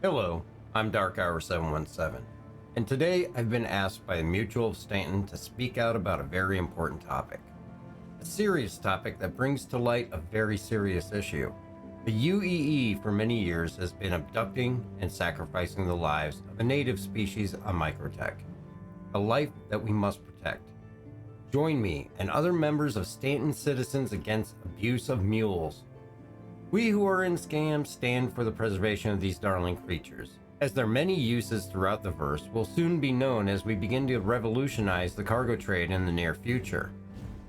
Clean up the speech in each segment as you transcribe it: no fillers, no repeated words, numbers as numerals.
Hello, I'm Dark Hour 717, and today I've been asked by the Mutual of Stanton to speak out about a very important topic. A serious topic that brings to light a very serious issue. The UEE for many years has been abducting and sacrificing the lives of a native species on Microtech, a life that we must protect. Join me and other members of Stanton Citizens Against Abuse of Mules. We who are in scams stand for the preservation of these darling creatures, as their many uses throughout the verse will soon be known as we begin to revolutionize the cargo trade in the near future.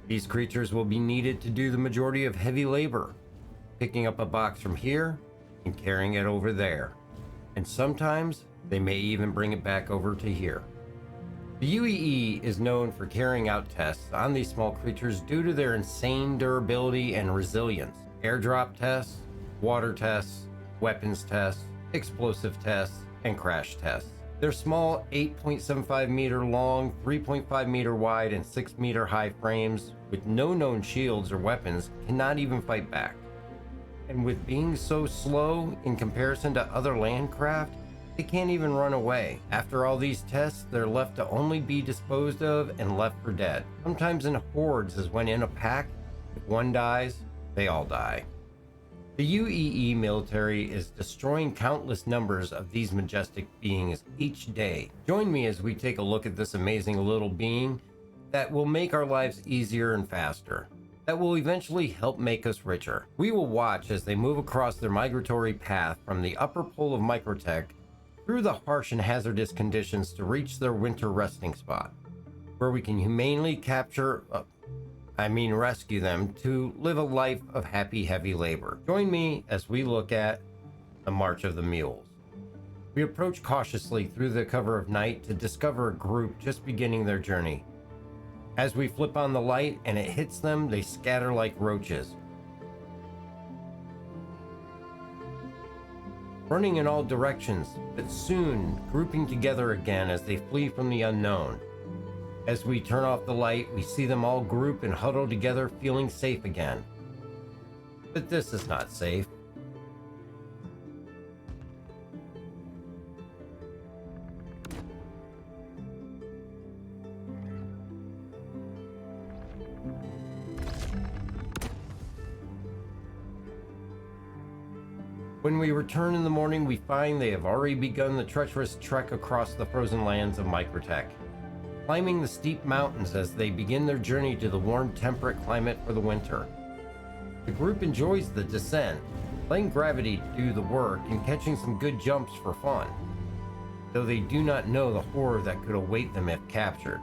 These creatures will be needed to do the majority of heavy labor, picking up a box from here and carrying it over there, and sometimes they may even bring it back over to here. The UEE is known for carrying out tests on these small creatures due to their insane durability and resilience. Airdrop tests, water tests, weapons tests, explosive tests, and crash tests. Their small 8.75 meter long, 3.5 meter wide, and 6 meter high frames with no known shields or weapons cannot even fight back. And with being so slow in comparison to other land craft, they can't even run away. After all these tests, they're left to only be disposed of and left for dead. Sometimes in hordes, as when in a pack, if one dies, they all die. The UEE military is destroying countless numbers of these majestic beings each day. Join me as we take a look at this amazing little being that will make our lives easier and faster, that will eventually help make us richer. We will watch as they move across their migratory path from the upper pole of Microtech through the harsh and hazardous conditions to reach their winter resting spot, where we can humanely rescue them to live a life of happy, heavy labor. Join me as we look at the March of the Mules. We approach cautiously through the cover of night to discover a group just beginning their journey. As we flip on the light and it hits them, they scatter like roaches, running in all directions, but soon grouping together again as they flee from the unknown. As we turn off the light, we see them all group and huddle together, feeling safe again. But this is not safe. When we return in the morning, we find they have already begun the treacherous trek across the frozen lands of Microtech, climbing the steep mountains as they begin their journey to the warm, temperate climate for the winter. The group enjoys the descent, letting gravity do the work and catching some good jumps for fun, though they do not know the horror that could await them if captured.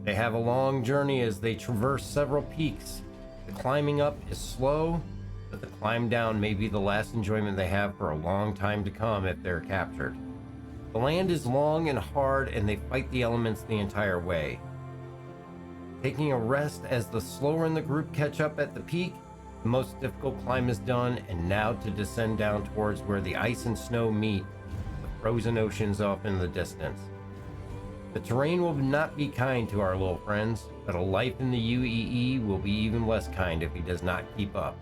They have a long journey as they traverse several peaks. The climbing up is slow, but the climb down may be the last enjoyment they have for a long time to come if they're captured. The land is long and hard, and they fight the elements the entire way. Taking a rest as the slower in the group catch up at the peak, the most difficult climb is done, and now to descend down towards where the ice and snow meet, the frozen oceans off in the distance. The terrain will not be kind to our little friends, but a life in the UEE will be even less kind if he does not keep up.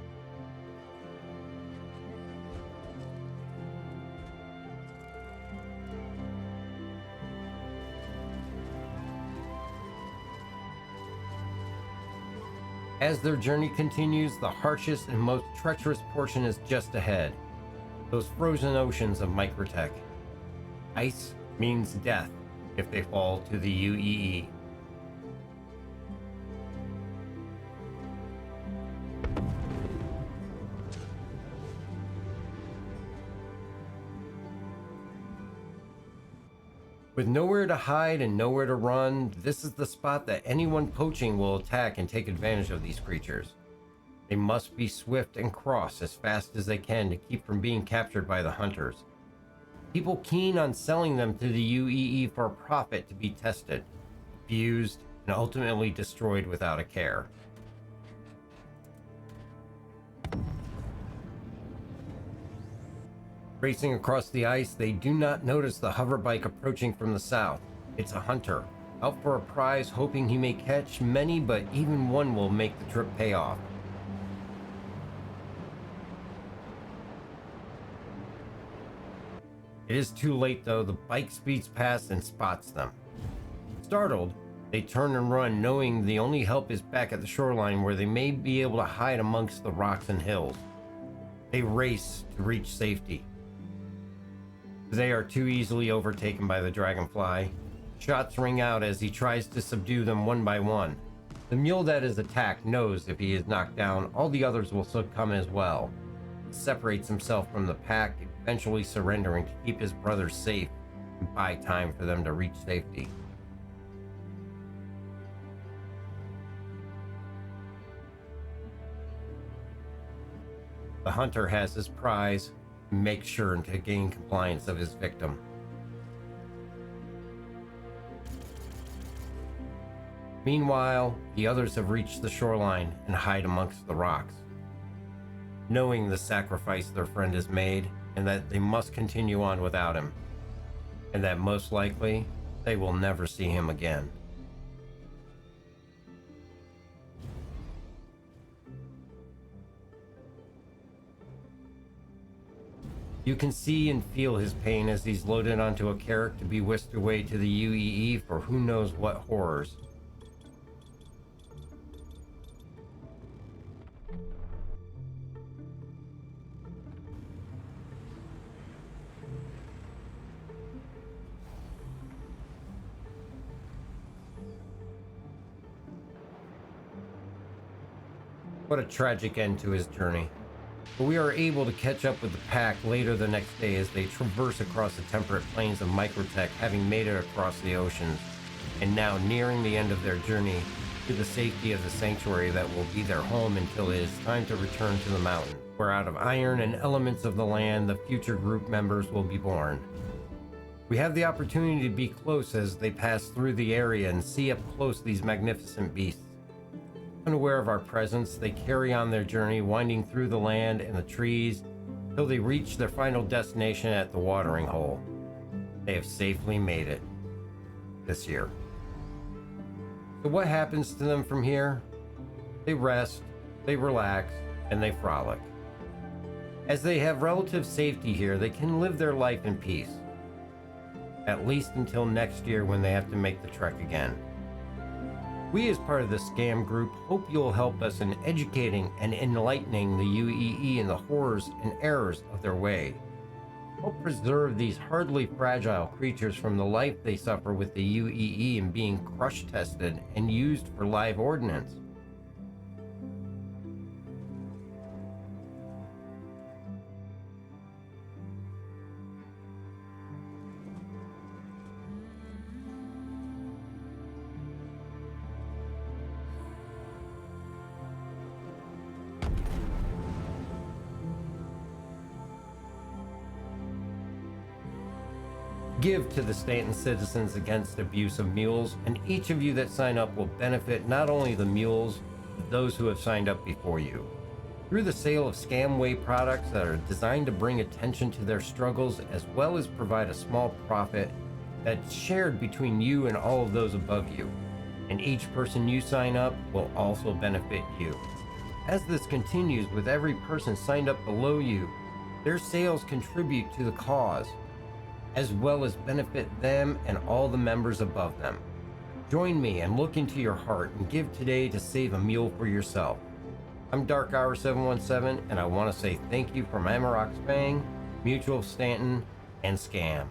As their journey continues, the harshest and most treacherous portion is just ahead. Those frozen oceans of Microtech. Ice means death if they fall to the UEE. With nowhere to hide and nowhere to run, this is the spot that anyone poaching will attack and take advantage of these creatures. They must be swift and cross as fast as they can to keep from being captured by the hunters. People keen on selling them to the UEE for a profit to be tested, abused, and ultimately destroyed without a care. Racing across the ice, they do not notice the hoverbike approaching from the south. It's a hunter, out for a prize, hoping he may catch many, but even one will make the trip pay off. It is too late though. The bike speeds past and spots them. Startled, they turn and run, knowing the only help is back at the shoreline, where they may be able to hide amongst the rocks and hills. They race to reach safety. They are too easily overtaken by the dragonfly. Shots ring out as he tries to subdue them one by one. The mule that is attacked knows if he is knocked down, all the others will succumb as well. He separates himself from the pack, eventually surrendering to keep his brothers safe and buy time for them to reach safety. The hunter has his prize and makes sure to gain compliance of his victim. Meanwhile, the others have reached the shoreline and hide amongst the rocks. Knowing the sacrifice their friend has made and that they must continue on without him, and that most likely they will never see him again. You can see and feel his pain as he's loaded onto a carrack to be whisked away to the Louii for who knows what horrors. What a tragic end to his journey. But we are able to catch up with the pack later the next day as they traverse across the temperate plains of Microtech, having made it across the oceans, and now nearing the end of their journey to the safety of the sanctuary that will be their home until it is time to return to the mountain, where out of iron and elements of the land, the future group members will be born. We have the opportunity to be close as they pass through the area and see up close these magnificent beasts. Unaware of our presence, they carry on their journey, winding through the land and the trees till they reach their final destination at the watering hole. They have safely made it this year. So what happens to them from here? They rest, they relax, and they frolic. As they have relative safety here, they can live their life in peace. At least until next year when they have to make the trek again. We, as part of the scam group, hope you'll help us in educating and enlightening the Louii in the horrors and errors of their way. Help preserve these hardly fragile creatures from the life they suffer with the Louii and being crush tested and used for live ordnance. Give to the Stanton citizens against abuse of mules, and each of you that sign up will benefit not only the mules, but those who have signed up before you. Through the sale of scamway products that are designed to bring attention to their struggles as well as provide a small profit that's shared between you and all of those above you. And each person you sign up will also benefit you. As this continues with every person signed up below you, their sales contribute to the cause, as well as benefit them and all the members above them. Join me and look into your heart and give today to save a mule for yourself. I'm Dark Hour 717, and I want to say thank you from Amarok, Fang, Mutual, Stanton, and Scam.